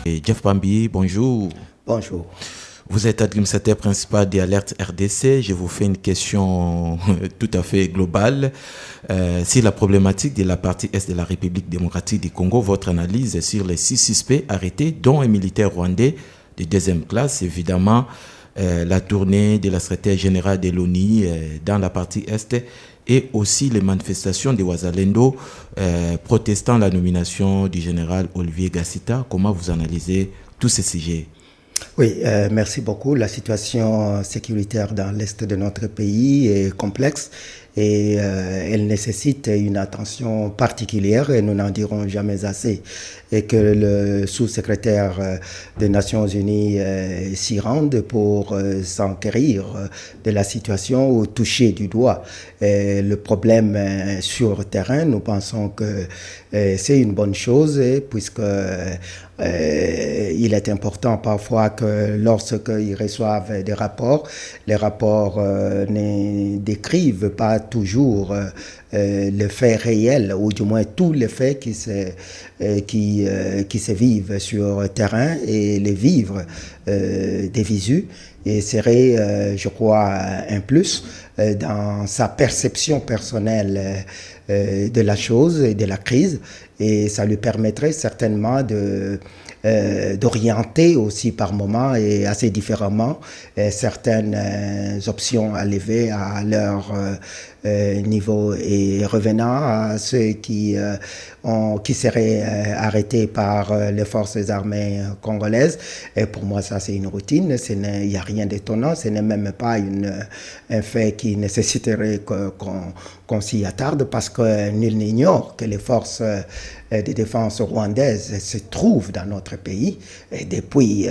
Et Jeff Bambi, bonjour. Bonjour. Vous êtes administrateur principal des alertes RDC. Je vous fais une question tout à fait globale. Sur la problématique de la partie Est de la République démocratique du Congo, votre analyse sur les 6 suspects arrêtés, dont un militaire rwandais de deuxième classe, évidemment, la tournée de la secrétaire générale de l'ONU dans la partie Est et aussi les manifestations des Wazalendo protestant la nomination du général Olivier Gassita. Comment vous analysez tous ces sujets? Oui, merci beaucoup. La situation sécuritaire dans l'Est de notre pays est complexe et elle nécessite une attention particulière et nous n'en dirons jamais assez. Et que le sous-secrétaire des Nations Unies s'y rende pour s'enquérir de la situation ou toucher du doigt le problème sur le terrain. Nous pensons que c'est une bonne chose puisque il est important parfois que lorsqu'ils reçoivent des rapports, les rapports ne décrivent pas toujours les faits réels, ou du moins tous les faits qui se vivent sur le terrain et les vivre des visus. Et serait, je crois, un plus dans sa perception personnelle de la chose et de la crise. Et ça lui permettrait certainement d'orienter aussi par moment et assez différemment certaines options à lever à leur niveau. Et revenant à ceux qui seraient arrêtés par les forces armées congolaises, et pour moi ça c'est une routine, il n'y a rien d'étonnant, ce n'est même pas un fait qui nécessiterait qu'on s'y attarde, parce que nul n'ignore que les forces de défense rwandaises se trouvent dans notre pays depuis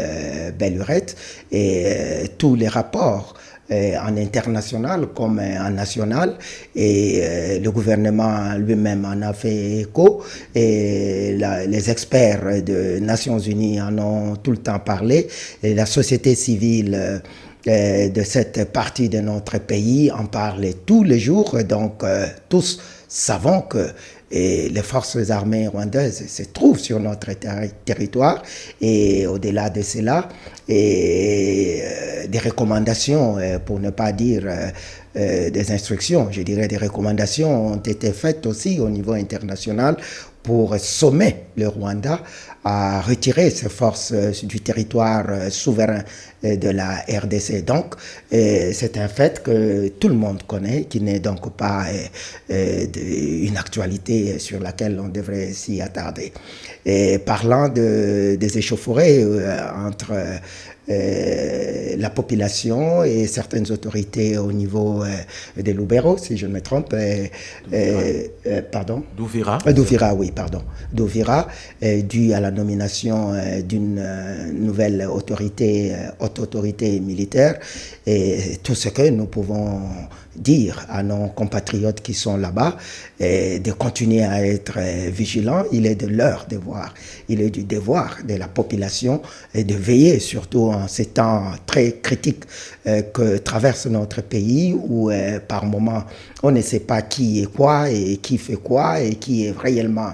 belle lurette, et tous les rapports en international comme en national, et le gouvernement lui-même en a fait écho, et les experts des Nations Unies en ont tout le temps parlé, et la société civile de cette partie de notre pays en parle tous les jours. Donc tous savons que les forces armées rwandaises se trouvent sur notre territoire, et au-delà de cela, des recommandations, pour ne pas dire des instructions, je dirais des recommandations ont été faites aussi au niveau international pour sommer le Rwanda à retirer ses forces du territoire souverain de la RDC. Donc, c'est un fait que tout le monde connaît, qui n'est donc pas une actualité sur laquelle on devrait s'y attarder. Et parlant des échauffourées entre la population et certaines autorités au niveau de Lubero, si je ne me trompe, pardon, d'Ouvira, oui, pardon, d'Ouvira, dû à la nomination d'une nouvelle autorité, haute autorité militaire, et tout ce que nous pouvons dire à nos compatriotes qui sont là-bas, de continuer à être vigilants. Il est de leur devoir, il est du devoir de la population de veiller, surtout en ces temps très critiques que traverse notre pays, où par moment on ne sait pas qui est quoi et qui fait quoi et qui est réellement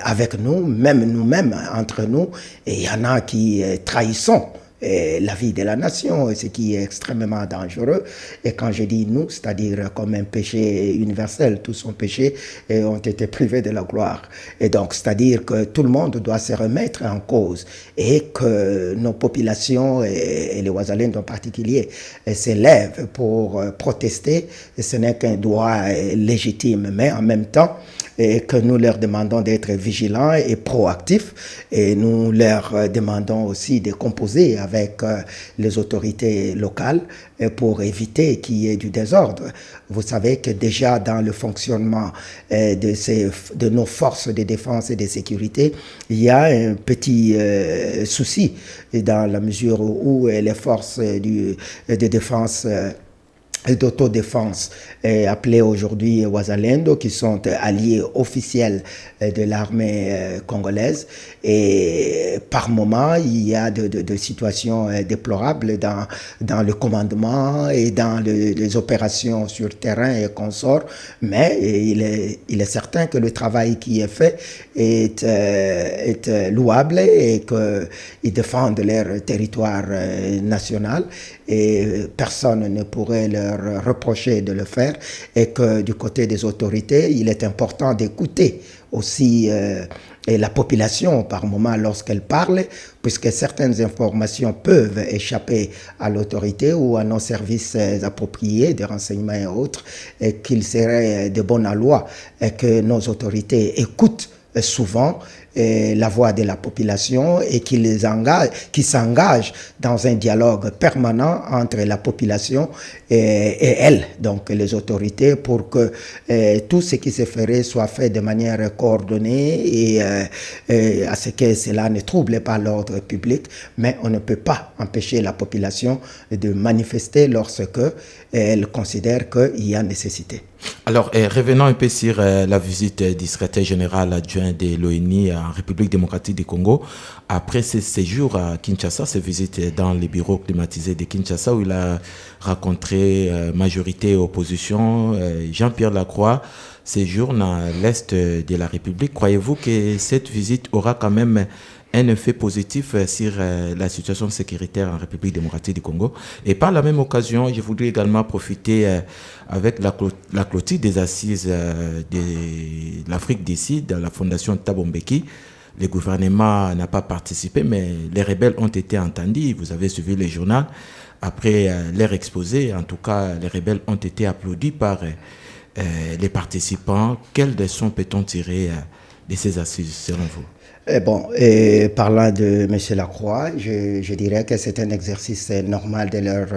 avec nous, même nous-mêmes entre nous, et il y en a qui trahissons la vie de la nation, ce qui est extrêmement dangereux. Et quand je dis nous, c'est-à-dire comme un péché universel, tous ont péché et ont été privés de la gloire. Et donc, c'est-à-dire que tout le monde doit se remettre en cause, et que nos populations, et les Wazalendo en particulier, s'élèvent pour protester. Ce n'est qu'un droit légitime, mais en même temps, et que nous leur demandons d'être vigilants et proactifs, et nous leur demandons aussi de composer avec les autorités locales pour éviter qu'il y ait du désordre. Vous savez que déjà dans le fonctionnement de nos forces de défense et de sécurité, il y a un petit souci, dans la mesure où les forces de défense d'autodéfense appelés aujourd'hui Wazalendo, qui sont alliés officiels de l'armée congolaise. Et par moment, il y a de situations déplorables dans le commandement et dans les opérations sur terrain et consorts. Mais il est certain que le travail qui est fait est louable et qu'ils défendent leur territoire national. Et personne ne pourrait leur reprocher de le faire, et que du côté des autorités, il est important d'écouter aussi et la population par moment lorsqu'elle parle, puisque certaines informations peuvent échapper à l'autorité ou à nos services appropriés de renseignement et autres, et qu'il serait de bonne loi que nos autorités écoutent souvent la voix de la population et qu'ils s'engagent dans un dialogue permanent entre la population et elle, donc les autorités, pour que tout ce qui se ferait soit fait de manière coordonnée et à ce que cela ne trouble pas l'ordre public. Mais on ne peut pas empêcher la population de manifester lorsque elle considère qu'il y a nécessité. Alors, revenons un peu sur la visite du secrétaire général adjoint de l'ONU en République démocratique du Congo. Après ce séjour à Kinshasa, cette visite dans les bureaux climatisés de Kinshasa, où il a rencontré majorité et opposition, Jean-Pierre Lacroix séjourne à l'est de la République. Croyez-vous que cette visite aura quand même un effet positif sur la situation sécuritaire en République démocratique du Congo? Et par la même occasion, je voudrais également profiter avec la clôture des assises de l'Afrique du Sud dans la fondation Thabo Mbeki. Le gouvernement n'a pas participé, mais les rebelles ont été entendus. Vous avez suivi le journal. Après leur exposé, en tout cas, les rebelles ont été applaudis par les participants. Quelles leçons peut-on tirer de ces assises, selon vous? Parlant de M. Lacroix, je dirais que c'est un exercice normal de leur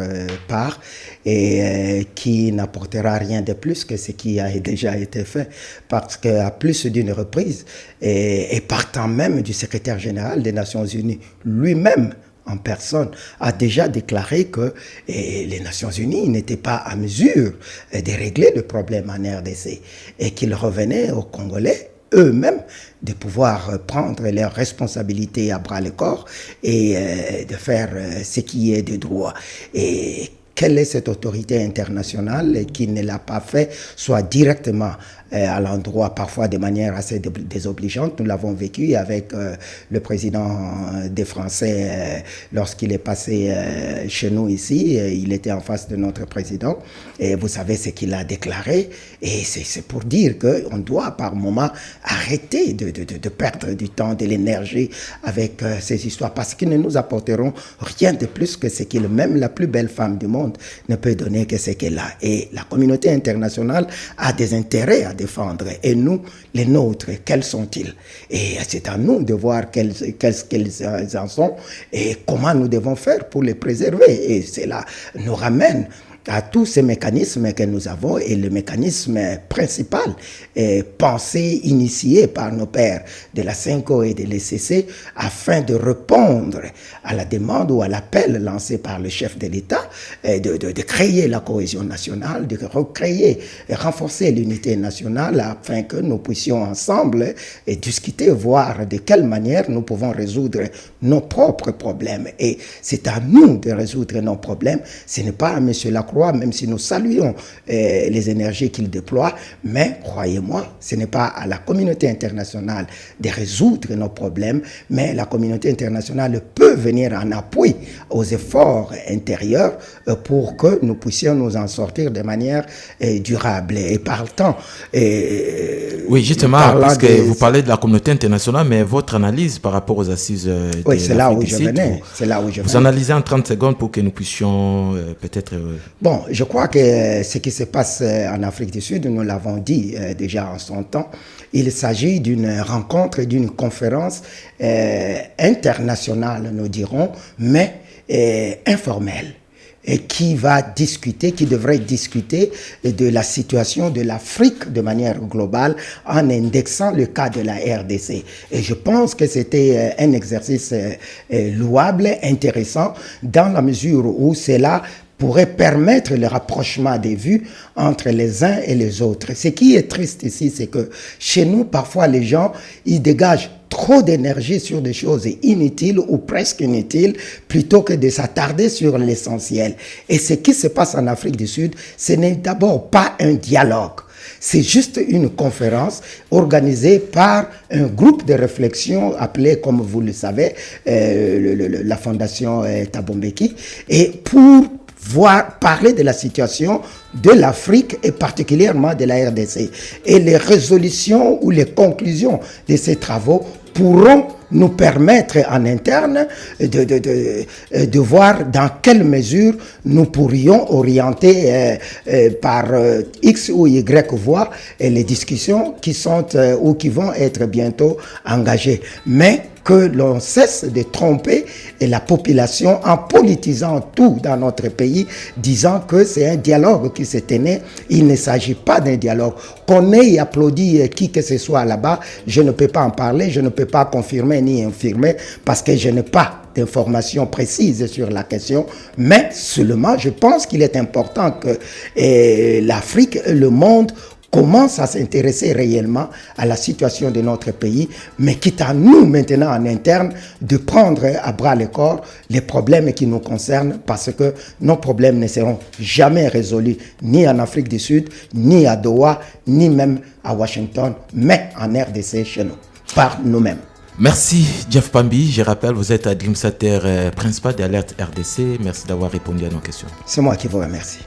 part et qui n'apportera rien de plus que ce qui a déjà été fait, parce qu'à plus d'une reprise, et partant même du secrétaire général des Nations Unies lui-même, en personne, a déjà déclaré que les Nations Unies n'étaient pas à mesure de régler le problème en RDC et qu'il revenait aux Congolais eux-mêmes de pouvoir prendre leurs responsabilités à bras le corps et de faire ce qui est de droit. Et quelle est cette autorité internationale qui ne l'a pas fait, soit directement à l'endroit, parfois de manière assez désobligeante? Nous l'avons vécu avec le président des Français lorsqu'il est passé chez nous ici. Il était en face de notre président et vous savez ce qu'il a déclaré. Et c'est pour dire qu'on doit par moment arrêter de perdre du temps, de l'énergie avec ces histoires, parce qu'ils ne nous apporteront rien de plus que ce qu'il, même la plus belle femme du monde ne peut donner que ce qu'elle a. Et la communauté internationale a des intérêts à défendre. Et nous, les nôtres, quels sont-ils? Et c'est à nous de voir quels en sont et comment nous devons faire pour les préserver. Et cela nous ramène à tous ces mécanismes que nous avons, et le mécanisme principal est pensé, initié par nos pères de la CENCO et de l'ECC afin de répondre à la demande ou à l'appel lancé par le chef de l'État de créer la cohésion nationale, de recréer et renforcer l'unité nationale afin que nous puissions ensemble discuter, voir de quelle manière nous pouvons résoudre nos propres problèmes. Et c'est à nous de résoudre nos problèmes, ce n'est pas à M. Lacroix, même si nous saluons les énergies qu'il déploie, mais croyez-moi, ce n'est pas à la communauté internationale de résoudre nos problèmes, mais la communauté internationale peut venir en appui aux efforts intérieurs pour que nous puissions nous en sortir de manière durable. Et par le temps... oui, justement, parce que vous parlez de la communauté internationale, mais votre analyse par rapport aux assises oui, c'est là où je venais. Vous analysez en 30 secondes pour que nous puissions peut-être... Bon, je crois que ce qui se passe en Afrique du Sud, nous l'avons dit déjà en son temps, il s'agit d'une rencontre, d'une conférence internationale, nous dirons, mais informelle, et qui devrait discuter de la situation de l'Afrique de manière globale en indexant le cas de la RDC. Et je pense que c'était un exercice louable, intéressant, dans la mesure où cela pourrait permettre le rapprochement des vues entre les uns et les autres. Ce qui est triste ici, c'est que chez nous, parfois, les gens, ils dégagent trop d'énergie sur des choses inutiles ou presque inutiles plutôt que de s'attarder sur l'essentiel. Et ce qui se passe en Afrique du Sud, ce n'est d'abord pas un dialogue. C'est juste une conférence organisée par un groupe de réflexion appelé, comme vous le savez, la Fondation Thabo Mbeki, et pour parler de la situation de l'Afrique et particulièrement de la RDC. Et les résolutions ou les conclusions de ces travaux pourront nous permettre en interne de voir dans quelle mesure nous pourrions orienter par X ou Y voie les discussions qui sont ou qui vont être bientôt engagées. Mais que l'on cesse de tromper la population en politisant tout dans notre pays, disant que c'est un dialogue qui se tenait. Il ne s'agit pas d'un dialogue. Qu'on ait applaudi qui que ce soit là-bas, je ne peux pas en parler, je ne peux pas confirmer ni infirmer parce que je n'ai pas d'informations précises sur la question, mais seulement je pense qu'il est important que l'Afrique, le monde commence à s'intéresser réellement à la situation de notre pays, mais quitte à nous maintenant en interne de prendre à bras le corps les problèmes qui nous concernent, parce que nos problèmes ne seront jamais résolus ni en Afrique du Sud, ni à Doha, ni même à Washington, mais en RDC chez nous, par nous-mêmes. Merci Jeff Pambi, je rappelle, vous êtes administrateur principal d'Alerte RDC, merci d'avoir répondu à nos questions. C'est moi qui vous remercie.